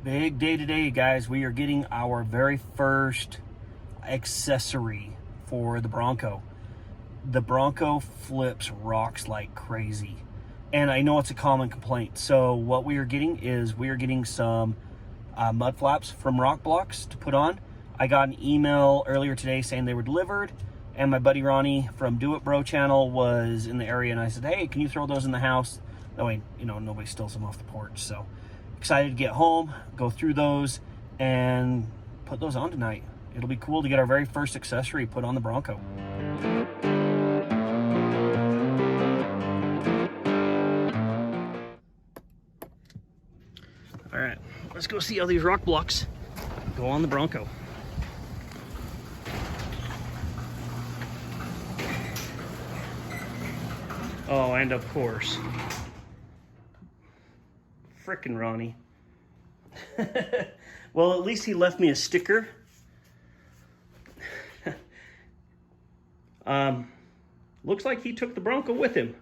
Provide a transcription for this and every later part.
Big day today, guys. We are getting our very first accessory for the Bronco. The Bronco flips rocks like crazy. And I know it's a common complaint. So what we are getting is we are getting some mud flaps from RokBlokz to put on. I got an email earlier today saying they were delivered. And my buddy Ronnie from Do It Bro channel was in the area. And I said, hey, can you throw those in the house? That way, you know, nobody steals them off the porch. So excited to get home, go through those, and put those on tonight. It'll be cool to get our very first accessory put on the Bronco. All right, let's go see how these RokBlokz go on the Bronco. Oh, and of course, frickin' Ronnie. Well, at least he left me a sticker. Looks like he took the Bronco with him.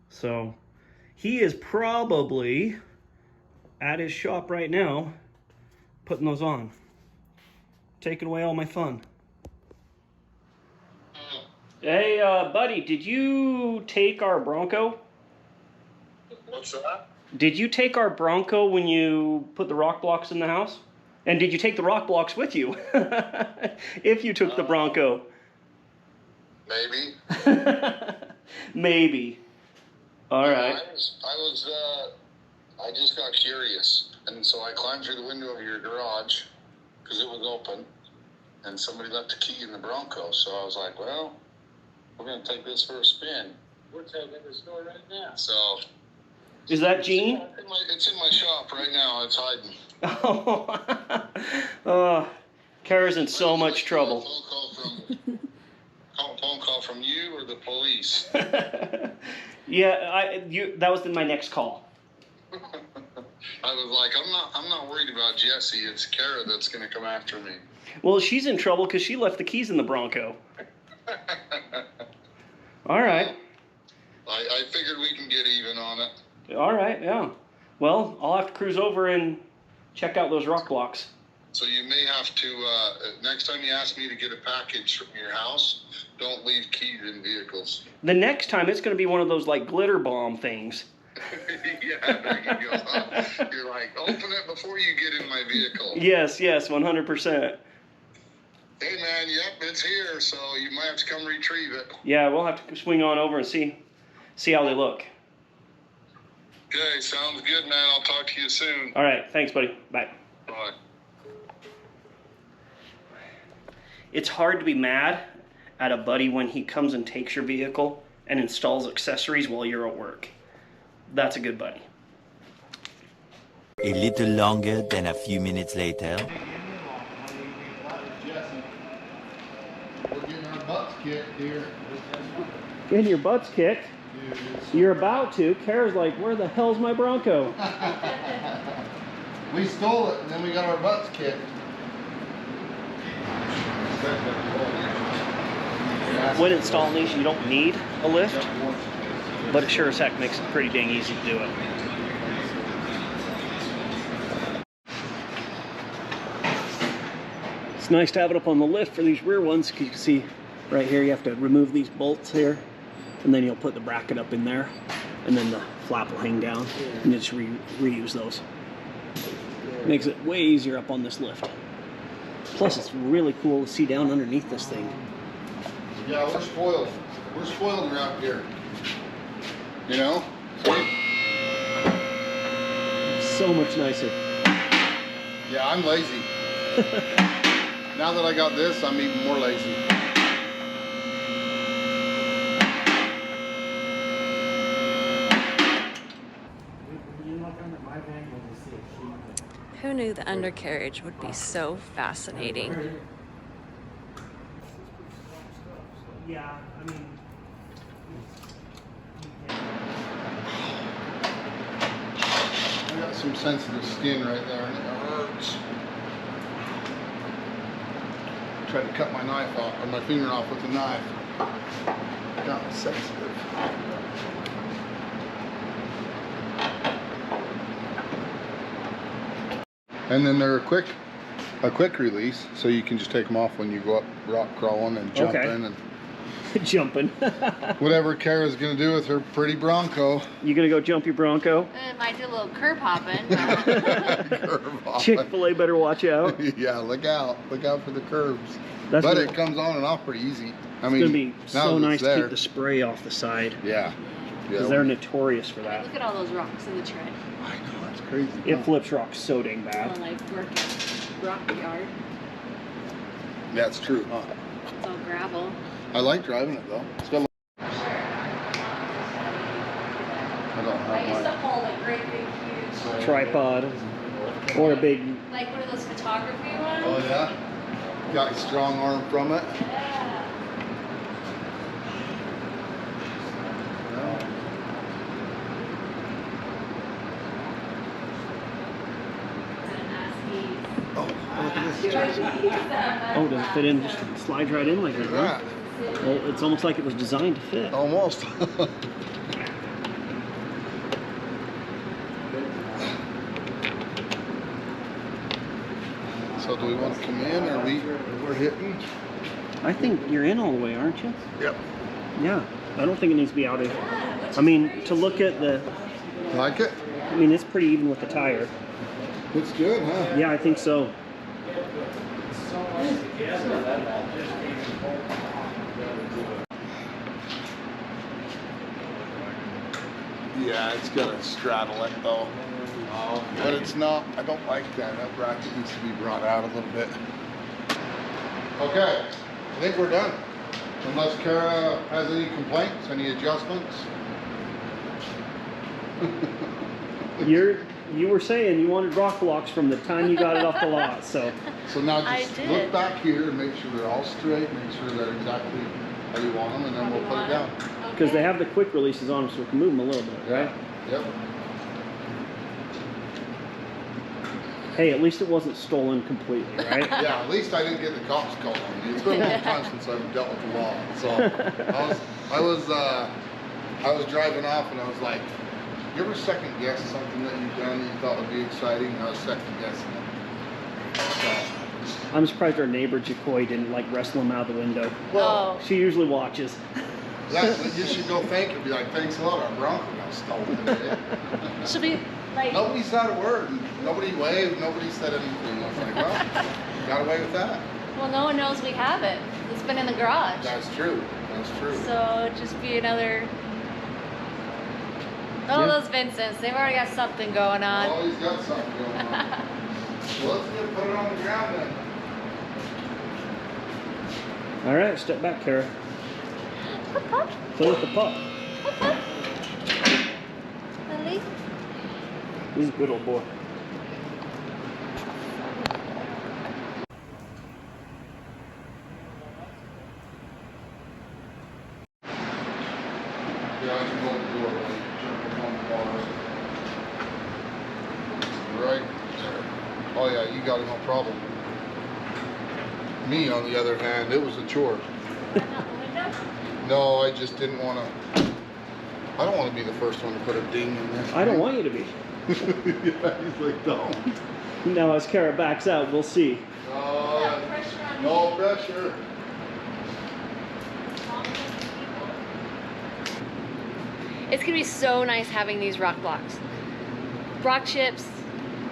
So he is probably at his shop right now putting those on. Taking away all my fun. Hey, buddy, did you take our Bronco? What's that? Did you take our Bronco when you put the RokBlokz in the house? And did you take the RokBlokz with you? If you took the Bronco. Maybe. Maybe. All right. I just got curious, and so I climbed through the window of your garage because it was open, and somebody left a key in the Bronco. So I was like, well, we're going to take this for a spin. We're taking the store right now. So. Is that Gene? It's in my shop right now. It's hiding. Oh, Kara's in so much trouble. Phone call from you or the police? Yeah, that was my next call. I was like, I'm not worried about Jesse. It's Kara that's going to come after me. Well, she's in trouble because she left the keys in the Bronco. All right. I figured we can get even on it. All right, yeah. Well, I'll have to cruise over and check out those RokBlokz. So you may have to, next time you ask me to get a package from your house, don't leave keys in vehicles. The next time, it's going to be one of those, like, glitter bomb things. Yeah, there you go. You're like, open it before you get in my vehicle. Yes, 100%. Hey, man, yep, it's here, so you might have to come retrieve it. Yeah, we'll have to swing on over and see how they look. Okay, sounds good, man. I'll talk to you soon. All right, thanks, buddy. Bye. Bye. It's hard to be mad at a buddy when he comes and takes your vehicle and installs accessories while you're at work. That's a good buddy. A little longer than a few minutes later. We're getting our butts kicked here. Getting your butts kicked? You're about to. Kara's like, where the hell's my Bronco? We stole it and then we got our butts kicked. When installing these, you don't need a lift, but it sure as heck makes it pretty dang easy to do it. It's nice to have it up on the lift for these rear ones, because you can see right here you have to remove these bolts here, and then you'll put the bracket up in there, and then the flap will hang down, and you just reuse those. Makes it way easier up on this lift. Plus, it's really cool to see down underneath this thing. Yeah, we're spoiled. We're spoiled around here. You know? So much nicer. Yeah, I'm lazy. Now that I got this, I'm even more lazy. Who knew the undercarriage would be so fascinating? Yeah, I mean... I got some sensitive skin right there and it hurts. Tried to cut my knife off, or my finger off with a knife. Got sensitive. And then they're a quick release, so you can just take them off when you go up rock crawling and jumping and jumping. whatever Kara's gonna do with her pretty Bronco. You gonna go jump your Bronco? It might do a little curb hopping. Chick-fil-A better watch out. Yeah, look out for the curves. That's but gonna, it comes on and off pretty easy. I it's mean, gonna be so nice to there. keep the spray off the side. Yeah. Because they're notorious for that. Look at all those rocks in the tread. I know, that's crazy. It flips rocks so dang bad. Like working rock yard. Yeah, it's true. It's all gravel. I like driving it though. It's got a I don't I used to have hold a great big huge Tripod. Or a big... like one of those photography ones. Oh yeah? Got a strong arm from it? Yeah. Oh, does it fit in? Just slides right in like that, huh? Well, it's almost like it was designed to fit. Almost. So do we want to come in or we're hitting? I think you're in all the way, aren't you? Yep. Yeah. I don't think it needs to be out of... I mean, to look at the... Like it? I mean, it's pretty even with the tire. It's good, huh? Yeah, I think so. Yeah, it's gonna straddle it though. But it's not, I don't like that. That bracket needs to be brought out a little bit. Okay, I think we're done. Unless Kara has any complaints, any adjustments. You were saying you wanted RokBlokz from the time you got it off the lot, so. So now just look back here and make sure they're all straight, make sure they're exactly how you want them, and then we'll put it down. Because they have the quick releases on them, so we can move them a little bit, right? Yep. Hey, at least it wasn't stolen completely, right? Yeah, at least I didn't get the cops called on me. It's been a long time since I've dealt with the law. So I was driving off and I was like, you ever second guess something that you've done that you thought would be exciting? I was second guessing it. So, I'm surprised our neighbor Jacoy didn't like wrestle him out the window. well, She usually watches. you should go thank her. Be like, thanks a lot. Our Bronco got stolen today. Should be like. Nobody said a word. Nobody waved. Nobody said anything. I was like, well, got away with that. Well, no one knows we have it. It's been in the garage. That's true. That's true. So just be another. Oh, those Vincents, they've already got something going on. Oh, he's got something going on. Well, let's just put it on the ground then. All right, step back, Kara. Play with the pup. Lily? He's a good old boy. Yeah, I can hold the door. Right there. Oh yeah, you got it, no problem. Me, on the other hand, it was a chore. No, I just didn't want to. I don't want to be the first one to put a ding in there. I don't want you to be. Yeah, he's like, don't. Now as Kara backs out, we'll see. No pressure. It's gonna be so nice having these RokBlokz. Rock chips,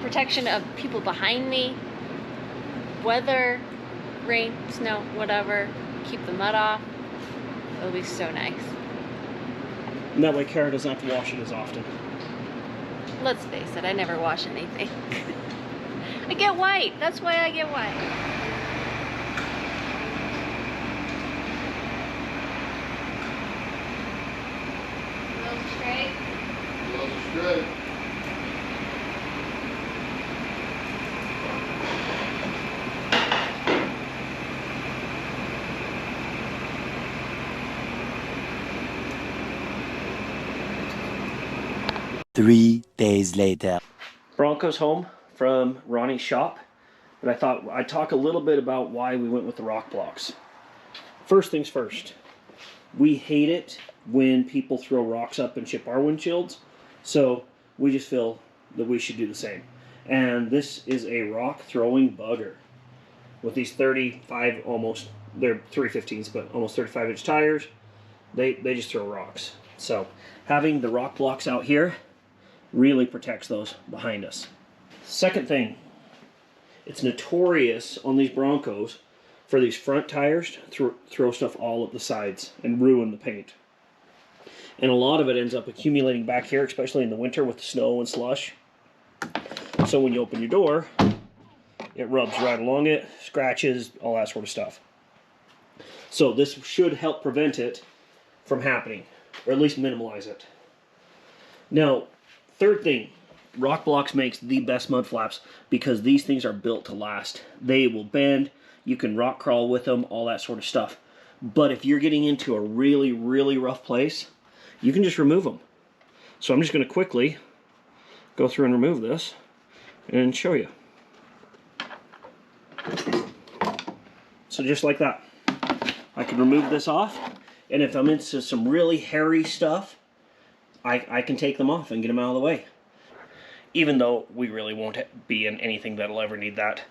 protection of people behind me, weather, rain, snow, whatever. Keep the mud off. It'll be so nice. And that way Kara doesn't have to wash it as often. Let's face it, I never wash anything. I get white. That's why I get white. Those straight. Those are straight. Three days later. Bronco's home from Ronnie's shop, but I thought I'd talk a little bit about why we went with the RokBlokz. First things first, we hate it when people throw rocks up and chip our windshields, so we just feel that we should do the same. And this is a rock throwing bugger with these 35 almost, they're 315s, but almost 35-inch tires. They just throw rocks. So having the RokBlokz out here really protects those behind us. Second thing, it's notorious on these Broncos for these front tires to throw stuff all up the sides and ruin the paint. And a lot of it ends up accumulating back here, especially in the winter with the snow and slush. So when you open your door, it rubs right along it, scratches, all that sort of stuff. So this should help prevent it from happening, or at least minimize it. Now, third thing, RokBlokz makes the best mud flaps because these things are built to last. They will bend, you can rock crawl with them, all that sort of stuff. But if you're getting into a really, really rough place, you can just remove them. So I'm just going to quickly go through and remove this and show you. So just like that, I can remove this off, and if I'm into some really hairy stuff, I can take them off and get them out of the way. Even though we really won't be in anything that'll ever need that.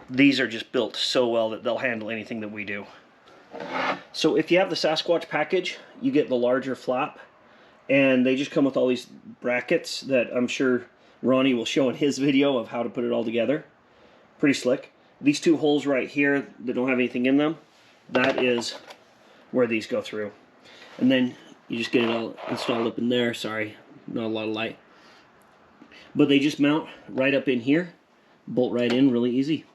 These are just built so well that they'll handle anything that we do. So if you have the Sasquatch package, you get the larger flap, and they just come with all these brackets that I'm sure Ronnie will show in his video of how to put it all together. Pretty slick. These two holes right here that don't have anything in them, that is where these go through. And then you just get it all installed up in there. Sorry, not a lot of light. But they just mount right up in here, bolt right in, really easy.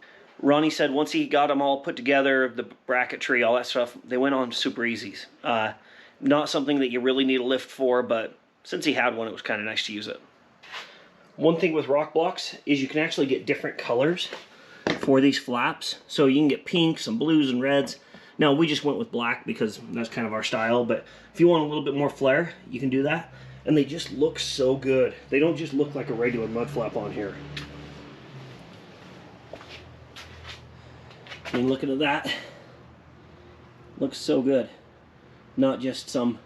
Ronnie said once he got them all put together, the bracketry, all that stuff, they went on super easies. Not something that you really need a lift for, but since he had one, it was kind of nice to use it. One thing with RokBlokz is you can actually get different colors for these flaps. So you can get pinks and blues and reds. Now we just went with black because that's kind of our style, but if you want a little bit more flair, you can do that. And they just look so good. They don't just look like a regular mud flap on here. I mean, looking at that, looks so good. Not just some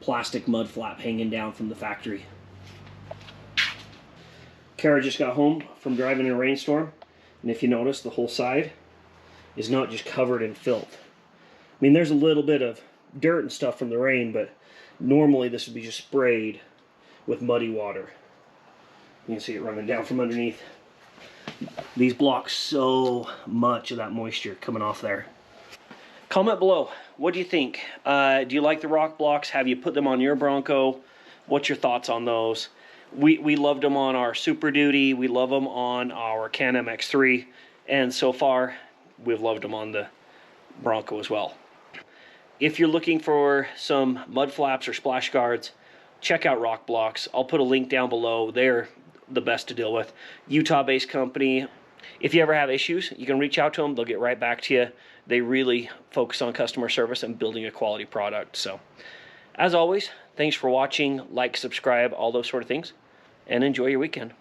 plastic mud flap hanging down from the factory. Kara just got home from driving in a rainstorm, and if you notice, the whole side is not just covered in filth. I mean, there's a little bit of dirt and stuff from the rain, but normally this would be just sprayed with muddy water. You can see it running down from underneath. These block so much of that moisture coming off there. Comment below, what do you think? Do you like the RokBlokz? Have you put them on your Bronco? What's your thoughts on those? We loved them on our Super Duty. We love them on our Can-Am X3. And so far, we've loved them on the Bronco as well. If you're looking for some mud flaps or splash guards, check out RokBlokz. I'll put a link down below. They're the best to deal with. Utah-based company. If you ever have issues, you can reach out to them. They'll get right back to you. They really focus on customer service and building a quality product. So, as always, thanks for watching. Like, subscribe, all those sort of things. And enjoy your weekend.